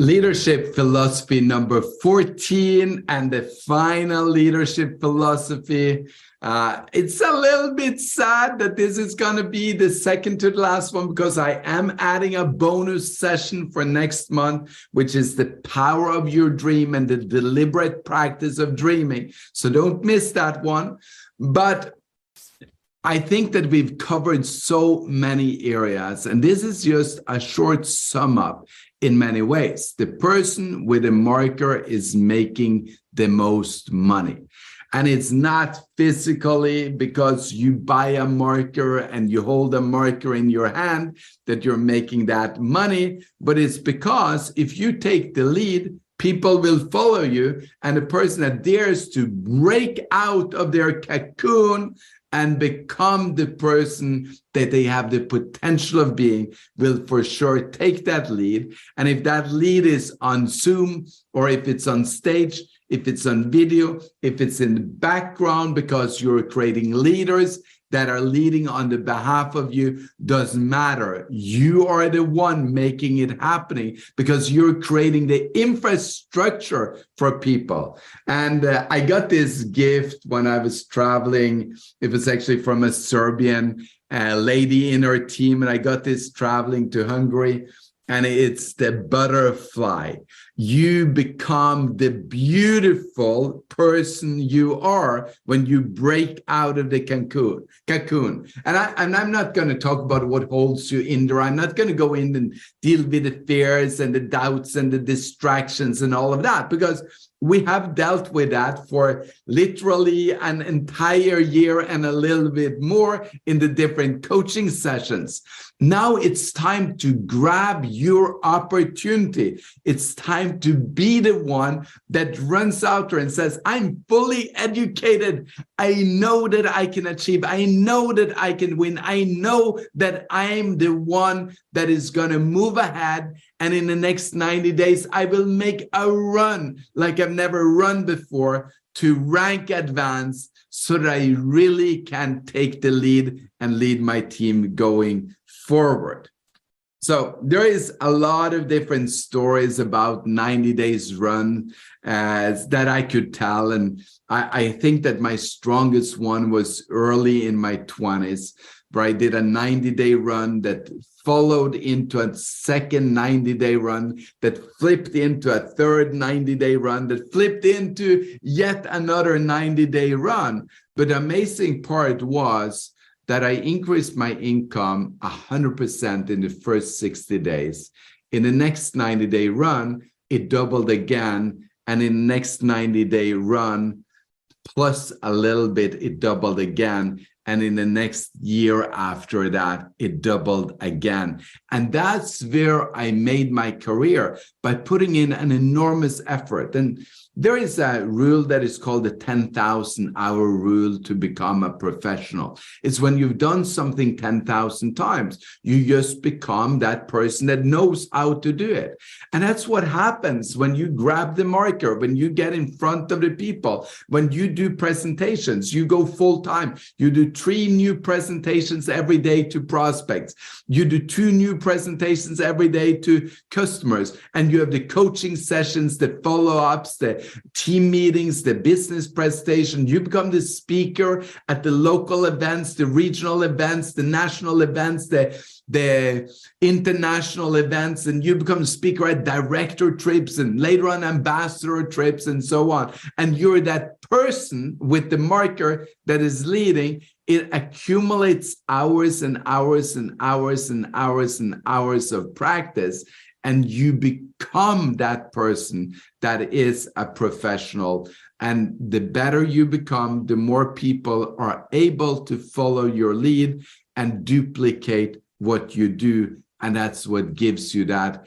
Leadership philosophy number 14 and the final leadership philosophy. It's a little bit sad that this is going to be the second to the last one because I am adding a bonus session for next month, which is the power of your dream and the deliberate practice of dreaming. So don't miss that one. But I think that we've covered so many areas, and this is just a short sum up in many ways. The person with a marker is making the most money. And it's not physically because you buy a marker and you hold a marker in your hand that you're making that money, but it's because if you take the lead, people will follow you, and the person that dares to break out of their cocoon and become the person that they have the potential of being will for sure take that lead. And if that lead is on Zoom, or if it's on stage, if it's on video, if it's in the background because you're creating leaders that are leading on the behalf of you, doesn't matter. You are the one making it happening because you're creating the infrastructure for people. And I got this gift when I was traveling. It was actually from a Serbian lady in her team. And I got this traveling to Hungary. And it's the butterfly. You become the beautiful person you are when you break out of the cocoon. And I'm not going to talk about what holds you in there. I'm not going to go in and deal with the fears and the doubts and the distractions and all of that, because we have dealt with that for literally an entire year and a little bit more in the different coaching sessions. Now it's time to grab your opportunity. It's time to be the one that runs out there and says, I'm fully educated. I know that I can achieve. I know that I can win. I know that I'm the one that is going to move ahead. And in the next 90 days, I will make a run like I've never run before to rank advance so that I really can take the lead and lead my team going forward. So there is a lot of different stories about 90 days run that I could tell. And I think that my strongest one was early in my 20s, where I did a 90-day run that followed into a second 90-day run that flipped into a third 90-day run that flipped into yet another 90-day run. But the amazing part was that I increased my income 100% in the first 60 days. In the next 90-day run, it doubled again. And in the next 90-day run, plus a little bit, it doubled again. And in the next year after that, it doubled again. And that's where I made my career, by putting in an enormous effort. And there is a rule that is called the 10,000-hour rule to become a professional. It's when you've done something 10,000 times, you just become that person that knows how to do it. And that's what happens when you grab the marker, when you get in front of the people, when you do presentations, you go full time. You do 3 new presentations every day to prospects. You do 2 new presentations every day to customers. And you have the coaching sessions, the follow-ups, the team meetings, the business presentation. You become the speaker at the local events, the regional events, the national events, the international events, and you become a speaker at director trips and later on ambassador trips and so on. And you're that person with the marker that is leading. It accumulates hours and hours and hours and hours and hours of practice, and you become that person that is a professional. And the better you become, the more people are able to follow your lead and duplicate what you do. And that's what gives you that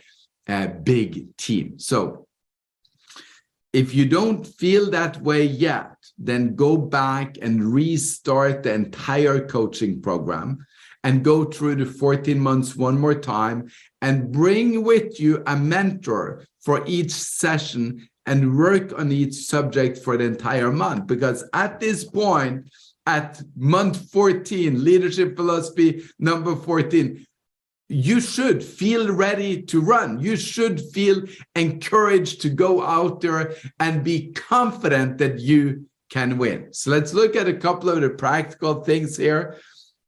big team. So if you don't feel that way yet, then go back and restart the entire coaching program and go through the 14 months one more time and bring with you a mentor for each session and work on each subject for the entire month. Because at this point, at month 14, leadership philosophy number 14, you should feel ready to run. You should feel encouraged to go out there and be confident that you can win. So let's look at a couple of the practical things here.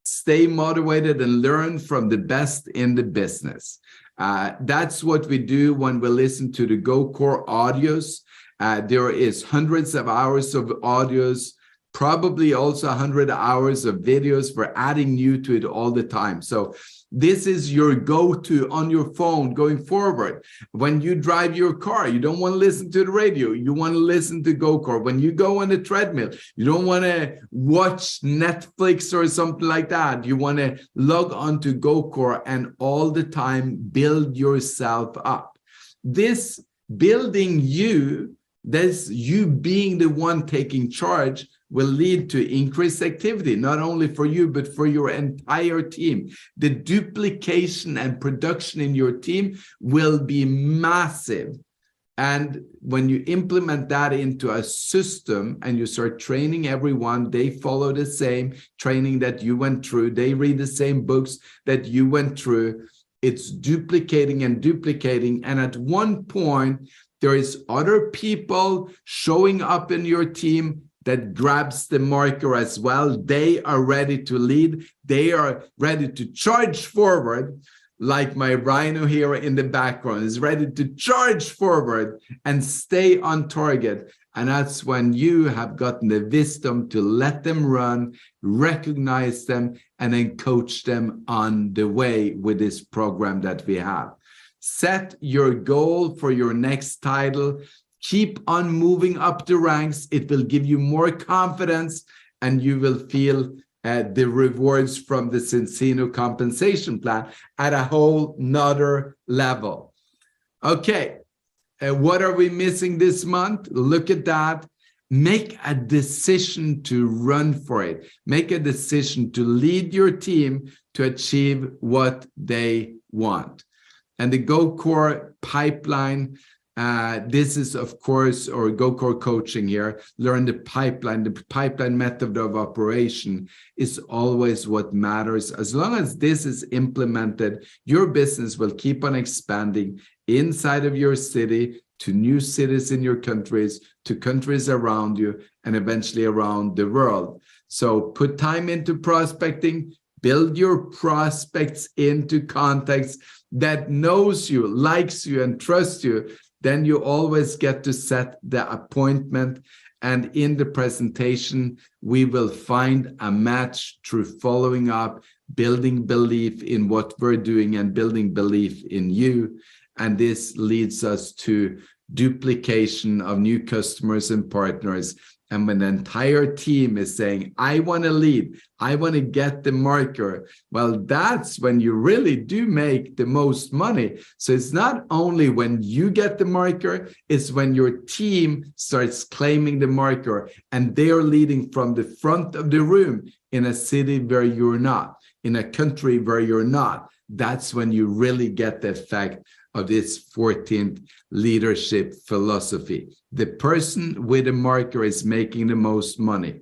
Stay motivated and learn from the best in the business. That's what we do when we listen to the GoCore audios. There is hundreds of hours of audios, probably also 100 hours of videos. We're adding new to it all the time. So this is your go-to on your phone going forward. When you drive your car, you don't want to listen to the radio. You want to listen to GoCore. When you go on the treadmill, you don't want to watch Netflix or something like that. You want to log on to GoCore and all the time build yourself up. This building you, this you being the one taking charge, will lead to increased activity, not only for you, but for your entire team. The duplication and production in your team will be massive. And when you implement that into a system and you start training everyone, they follow the same training that you went through, they read the same books that you went through, it's duplicating and duplicating. And at one point, there is other people showing up in your team that grabs the marker as well. They are ready to lead. They are ready to charge forward, like my rhino here in the background is ready to charge forward and stay on target. And that's when you have gotten the wisdom to let them run, recognize them, and then coach them on the way with this program that we have. Set your goal for your next title. Keep on moving up the ranks. It will give you more confidence and you will feel the rewards from the Zinzino compensation plan at a whole nother level. Okay, what are we missing this month? Look at that. Make a decision to run for it. Make a decision to lead your team to achieve what they want. And the GoCore pipeline, this is, of course, or GoCore coaching here, learn the pipeline method of operation is always what matters. As long as this is implemented, your business will keep on expanding inside of your city, to new cities in your countries, to countries around you, and eventually around the world. So put time into prospecting, build your prospects into contacts that knows you, likes you, and trusts you. Then you always get to set the appointment. And in the presentation, we will find a match through following up, building belief in what we're doing and building belief in you. And this leads us to duplication of new customers and partners. And when the entire team is saying, I want to lead, I want to get the marker, well, that's when you really do make the most money. So it's not only when you get the marker, it's when your team starts claiming the marker and they're leading from the front of the room in a city where you're not, in a country where you're not. That's when you really get the effect of this 14th leadership philosophy. The person with a marker is making the most money.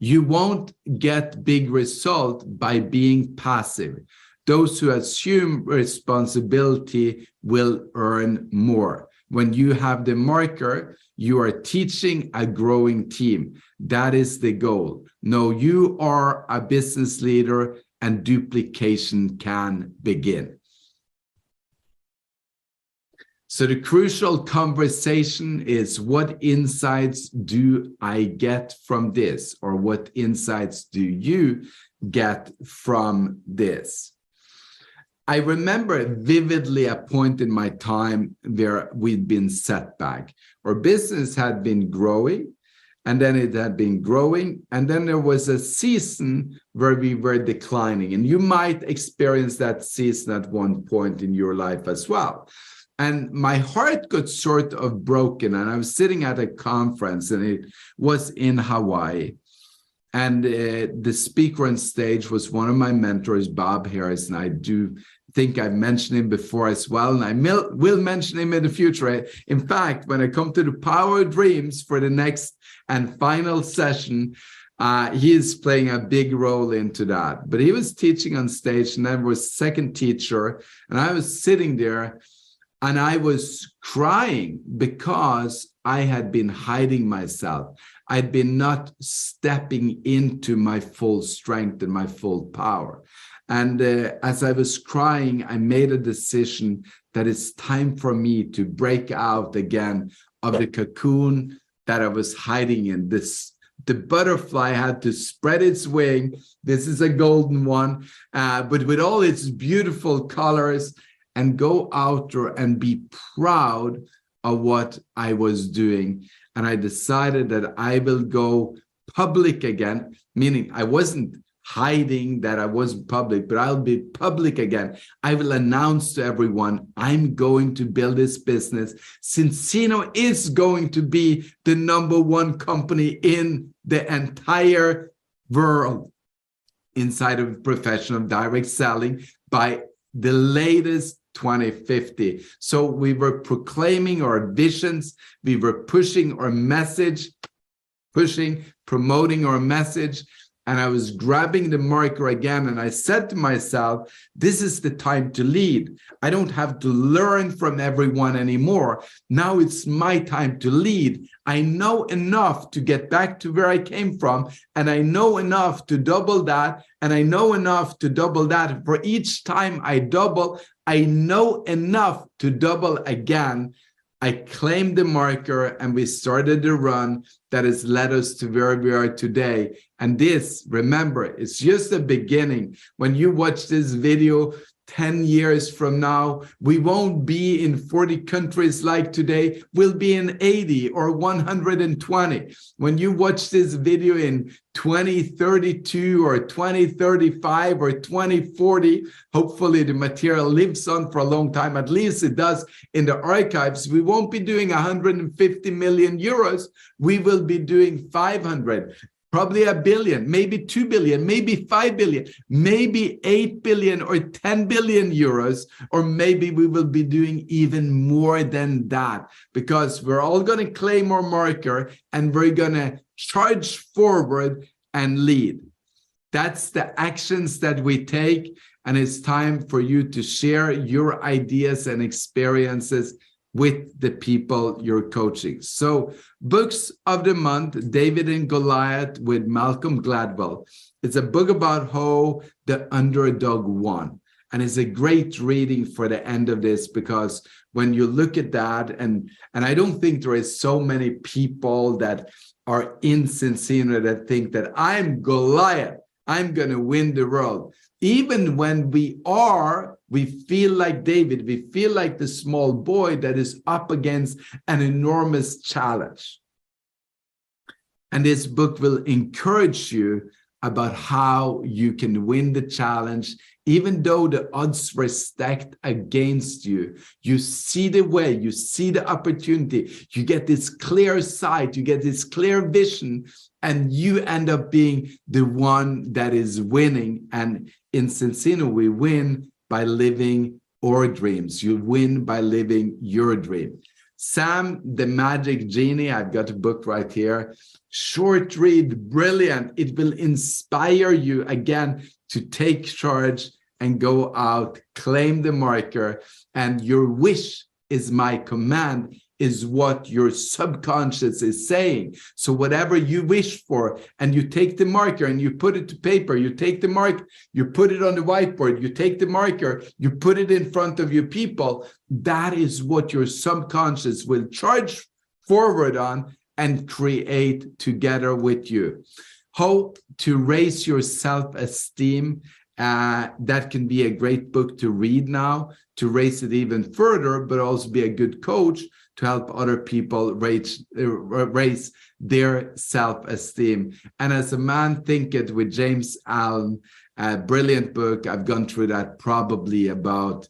You won't get big result by being passive. Those who assume responsibility will earn more. When you have the marker, you are teaching a growing team. That is the goal. No, you are a business leader and duplication can begin. So the crucial conversation is, what insights do I get from this? Or what insights do you get from this? I remember vividly a point in my time where we'd been set back. Our business had been growing, and then it had been growing, and then there was a season where we were declining. And you might experience that season at one point in your life as well. And my heart got sort of broken, and I was sitting at a conference, and it was in Hawaii. And the speaker on stage was one of my mentors, Bob Harris, and I do think I've mentioned him before as well, and I will mention him in the future. In fact, when I come to the Power of Dreams for the next and final session, He is playing a big role into that. But he was teaching on stage, and I was second teacher, and I was sitting there, and I was crying because I had been hiding myself. I'd been not stepping into my full strength and my full power. And as I was crying, I made a decision that it's time for me to break out again of the cocoon that I was hiding in. The butterfly had to spread its wing. This is a golden one, but with all its beautiful colors, and go out there and be proud of what I was doing. And I decided that I will go public again, meaning I wasn't hiding that I wasn't public, but I'll be public again. I will announce to everyone, I'm going to build this business. Zinzino is going to be the #1 company in the entire world inside of professional direct selling by the latest 2050. So we were proclaiming our visions, we were pushing our message, promoting our message, and I was grabbing the marker again, and I said to myself, this is the time to lead. I don't have to learn from everyone anymore. Now it's my time to lead. I know enough to get back to where I came from, and I know enough to double that, and I know enough to double that. For each time I double, I know enough to double again. I claimed the marker, and we started the run that has led us to where we are today. And this, remember, it's just the beginning. When you watch this video 10 years from now, we won't be in 40 countries like today. We'll be in 80 or 120. When you watch this video in 2032 or 2035 or 2040, hopefully the material lives on for a long time. At least it does in the archives. We won't be doing 150 million euros. We will be doing 500. Probably $1 billion, maybe 2 billion, maybe 5 billion, maybe 8 billion or 10 billion euros, or maybe we will be doing even more than that, because we're all going to claim our marker and we're going to charge forward and lead. That's the actions that we take, and it's time for you to share your ideas and experiences with the people you're coaching. So, books of the month, David and Goliath with Malcolm Gladwell. It's a book about how the underdog won. And it's a great reading for the end of this, because when you look at that, and I don't think there is so many people that are in Zinzino that think that I'm Goliath, I'm going to win the world. Even when we feel like David, we feel like the small boy that is up against an enormous challenge. And this book will encourage you about how you can win the challenge, even though the odds were stacked against you. You see the way, you see the opportunity, you get this clear sight, you get this clear vision, and you end up being the one that is winning. And in Zinzino, we win by living our dreams. You win by living your dream. Sam, the Magic Genie, I've got a book right here. Short read, brilliant. It will inspire you again to take charge and go out, claim the marker. And your wish is my command is what your subconscious is saying. So whatever you wish for, and you take the marker and you put it to paper, you take the mark, you put it on the whiteboard, you take the marker, you put it in front of your people, that is what your subconscious will charge forward on and create together with you. How to raise your self-esteem. That can be a great book to read now, to raise it even further, but also be a good coach to help other people raise their self-esteem. And As a Man Thinketh with James Allen, a brilliant book. I've gone through that probably about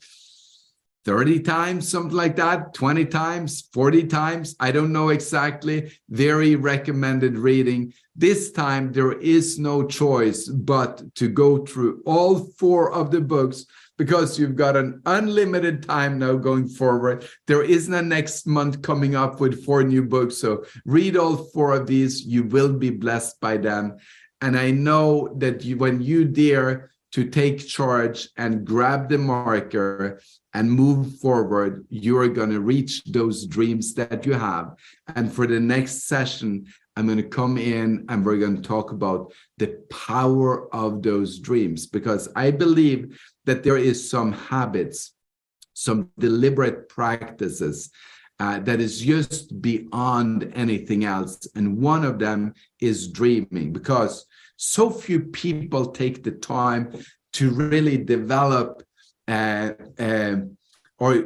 30 times, something like that, 20 times, 40 times. I don't know exactly. Very recommended reading. This time, there is no choice but to go through all 4 of the books, because you've got an unlimited time now going forward. There isn't a next month coming up with 4 new books. So read all 4 of these. You will be blessed by them. And I know that when you dare to take charge and grab the marker and move forward, you're going to reach those dreams that you have. And for the next session, I'm going to come in and we're going to talk about the power of those dreams, because I believe that there is some habits, some deliberate practices that is just beyond anything else. And one of them is dreaming, because so few people take the time to really develop or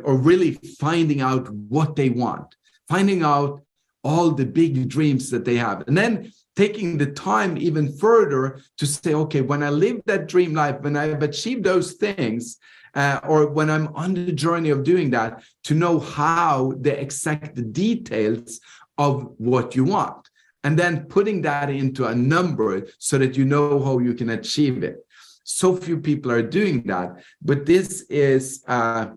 really finding out what they want, finding out all the big dreams that they have, and then taking the time even further to say, okay, when I live that dream life, when I've achieved those things, or when I'm on the journey of doing that, to know how the exact details of what you want, and then putting that into a number so that you know how you can achieve it. So few people are doing that, but this is a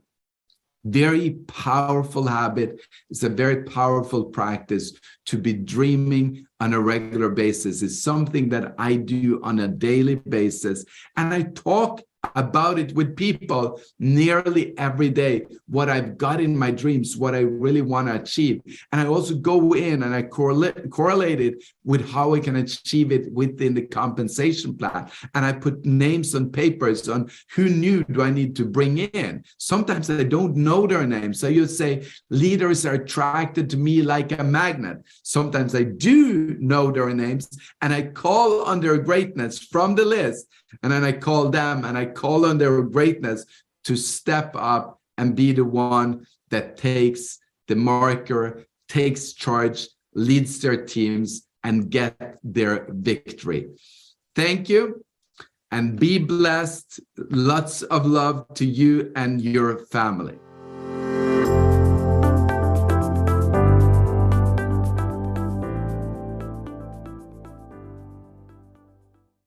very powerful habit. It's a very powerful practice to be dreaming on a regular basis. It's something that I do on a daily basis, and I talk about it with people nearly every day, what I've got in my dreams, what I really want to achieve. And I also go in and I correlate it with how I can achieve it within the compensation plan. And I put names on papers on who new do I need to bring in. Sometimes I don't know their names. So you say leaders are attracted to me like a magnet. Sometimes I do know their names and I call on their greatness from the list. And then I call them and I call on their greatness to step up and be the one that takes the marker, takes charge, leads their teams, and get their victory. Thank you, and be blessed. Lots of love to you and your family.